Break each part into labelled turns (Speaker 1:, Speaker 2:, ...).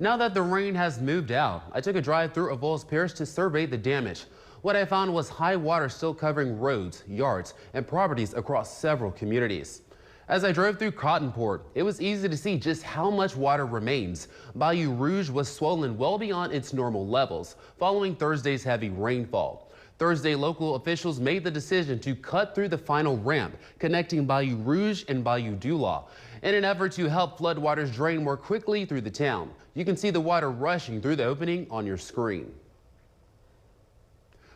Speaker 1: Now that the rain has moved out, I took a drive through Avoyelles Parish to survey the damage. What I found was high water still covering roads, yards, and properties across several communities. As I drove through Cottonport, it was easy to see just how much water remains. Bayou Rouge was swollen well beyond its normal levels following Thursday's heavy rainfall. Thursday, local officials made the decision to cut through the final ramp connecting Bayou Rouge and Bayou Dulaw in an effort to help floodwaters drain more quickly through the town. You can see the water rushing through the opening on your screen.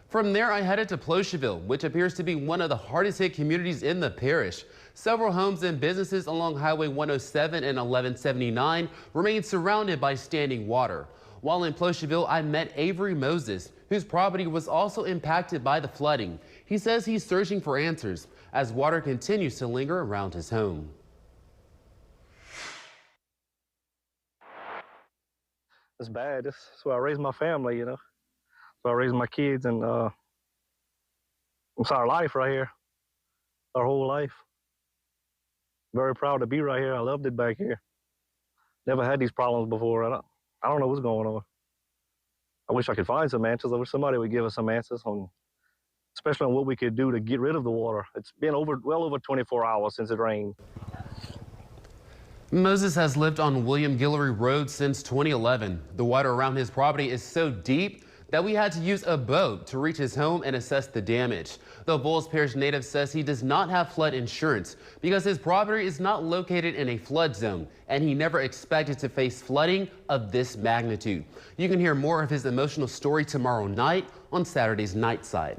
Speaker 1: From there, I headed to Plocheville, which appears to be one of the hardest hit communities in the parish. Several homes and businesses along Highway 107 and 1179 remain surrounded by standing water. While in Plocheville, I met Avery Moses, whose property was also impacted by the flooding. He says he's searching for answers as water continues to linger around his home.
Speaker 2: It's bad. That's where I raised my family, you know. So I raised my kids, and it's our life right here, our whole life. Very proud to be right here. I loved it back here. Never had these problems before. I don't know what's going on. I wish I could find some answers. I wish somebody would give us some answers on, especially on what we could do to get rid of the water. It's been well over 24 hours since it rained.
Speaker 1: Moses has lived on William Guillory Road since 2011. The water around his property is so deep that we had to use a boat to reach his home and assess the damage. The Avoyelles Parish native says he does not have flood insurance because his property is not located in a flood zone, and he never expected to face flooding of this magnitude. You can hear more of his emotional story tomorrow night on Saturday's Night Side.